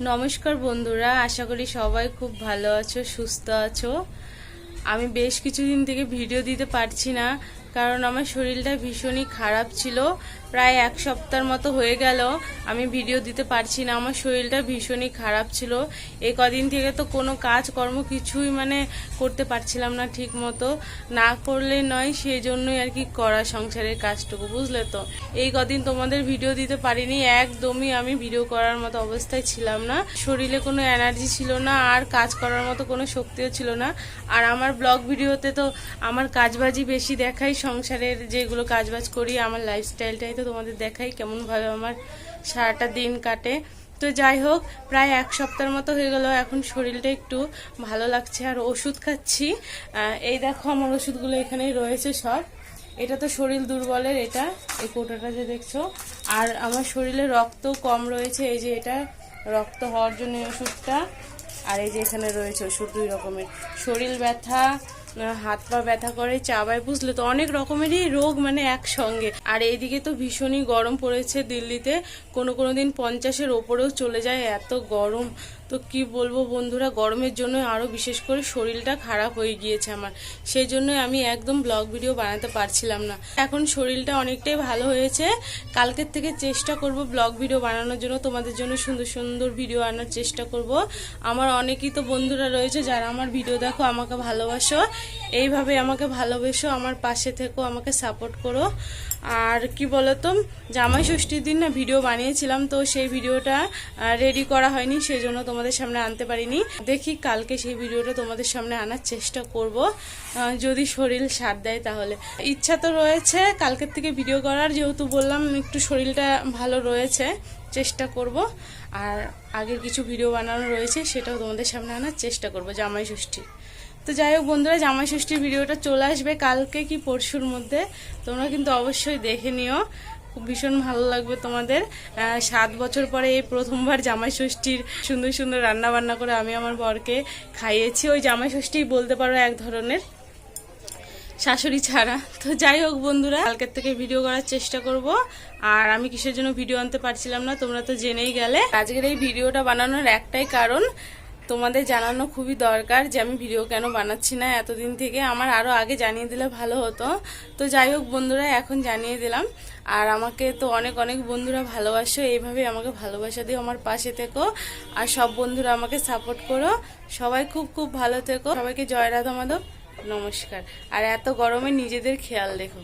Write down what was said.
নমস্কার বন্ধুরা, আশা করি সবাই খুব ভালো আছো, সুস্থ আছো। আমি বেশ কিছুদিন থেকে ভিডিও দিতে পারছি না, কারণ আমার শরীরটা ভীষণই খারাপ ছিল। প্রায় এক সপ্তাহের মতো হয়ে গেল আমি ভিডিও দিতে পারছি না। আমার শরীরটা ভীষণই খারাপ ছিল। এই কদিন থেকে তো কোনো কাজকর্ম কিছুই করতে পারছিলাম না ঠিক মতো। না করলে নয়, সেই জন্যই আর কি করা সংসারের কাজটুকু, বুঝলে তো। এই কদিন তোমাদের ভিডিও দিতে পারিনি, একদমই আমি ভিডিও করার মতো অবস্থায় ছিলাম না। শরীরে কোনো এনার্জি ছিল না, আর কাজ করার মতো কোনো শক্তিও ছিল না। আর আমার ব্লগ ভিডিওতে তো আমার কাজবাজি বেশি দেখাই, সংসারের যেগুলো কাজবাজ করি, আমার লাইফস্টাইলটাই তো তোমাদের দেখাই, কেমনভাবে আমার সারাটা দিন কাটে। তো যাই হোক, প্রায় এক সপ্তাহের মতো হয়ে গেল, এখন শরীরটা একটু ভালো লাগছে আর ওষুধ খাচ্ছি। এই দেখো আমার ওষুধগুলো এখানেই রয়েছে সব। এটা তো শরীর দুর্বলের, এটা এই কোটাটা যে দেখছো। আর আমার শরীরে রক্ত কম রয়েছে, এই যে এটা রক্ত হওয়ার জন্য ওষুধটা। আর এই যে এখানে রয়েছে ওষুধ 2 রকমের। শরীর ব্যথা, হাত পা ব্যথা করে, চাবায়, বুঝলে তো, অনেক রকমেরই রোগ একসঙ্গে। আর এইদিকে তো ভীষণই গরম পড়েছে দিল্লিতে, কোনো দিন 50-এর ওপরেও চলে যায়, এত গরম। তো কি বলবো বন্ধুরা, গরমের জন্য আরও বিশেষ করে শরীরটা খারাপ হয়ে গিয়েছে আমার। সেই জন্যই আমি একদম ব্লগ ভিডিও বানাতে পারছিলাম না। এখন শরীরটা অনেকটাই ভালো হয়েছে। কালকের থেকে চেষ্টা করব ব্লগ ভিডিও বানানোর জন্য, তোমাদের জন্য সুন্দর সুন্দর ভিডিও আনার চেষ্টা করব। আমার অনেকেই তো বন্ধুরা রয়েছে যারা আমার ভিডিও দেখো, আমাকে ভালোবাসো, এইভাবে আমাকে ভালোবেসো, আমার পাশে থেকো, আমাকে সাপোর্ট করো। আর কি বলতো, জামাই ষষ্ঠীর দিন না ভিডিও বানিয়েছিলাম, তো সেই ভিডিওটা রেডি করা হয়নি, সেই জন্য তোমাদের সামনে আনতে পারিনি। দেখি কালকে সেই ভিডিওটা তোমাদের সামনে আনার চেষ্টা করব, যদি শরীর সাথ দেয় তাহলে। ইচ্ছা তো রয়েছে কালকের থেকে ভিডিও করার, যেহেতু বললাম একটু শরীরটা ভালো রয়েছে, চেষ্টা করব। আর আগের কিছু ভিডিও বানানো রয়েছে, সেটাও তোমাদের সামনে আনার চেষ্টা করব জামাই ষষ্ঠী। তো যাই হোক বন্ধুরা, জামাই ষষ্ঠীর ভিডিওটা চলে আসবে কালকে কি পরশুর মধ্যে, তোমরা কিন্তু অবশ্যই দেখে নিও, খুব ভীষণ ভালো লাগবে তোমাদের। 7 বছর পরে এই প্রথমবার জামাই ষষ্ঠীর সুন্দর সুন্দর রান্না বান্না করে আমি আমার বরকে খাইয়েছি। ওই জামাই ষষ্ঠী বলতে পারো এক ধরনের, শাশুড়ি ছাড়া। তো যাই হোক বন্ধুরা, কালকের থেকে ভিডিও করার চেষ্টা করব। আর আমি কিসের জন্য ভিডিও আনতে পারছিলাম না তোমরা তো জেনেই গেলে। আজকের এই ভিডিওটা বানানোর একটাই কারণ, তোমাদের জানানো খুবই দরকার যে আমি ভিডিও কেন বানাচ্ছি না এতদিন থেকে। আমার আরও আগে জানিয়ে দিলে ভালো হতো। তো যাই হোক বন্ধুরা, এখন জানিয়ে দিলাম। আর আমাকে তো অনেক অনেক বন্ধুরা ভালোবাসো, এইভাবে আমাকে ভালোবাসা দিও, আমার পাশে থেকো। আর সব বন্ধুরা আমাকে সাপোর্ট করো। সবাই খুব খুব ভালো থেকো। সবাইকে জয় রাধা মাধব, নমস্কার। আর এত গরমে নিজেদের খেয়াল রেখো।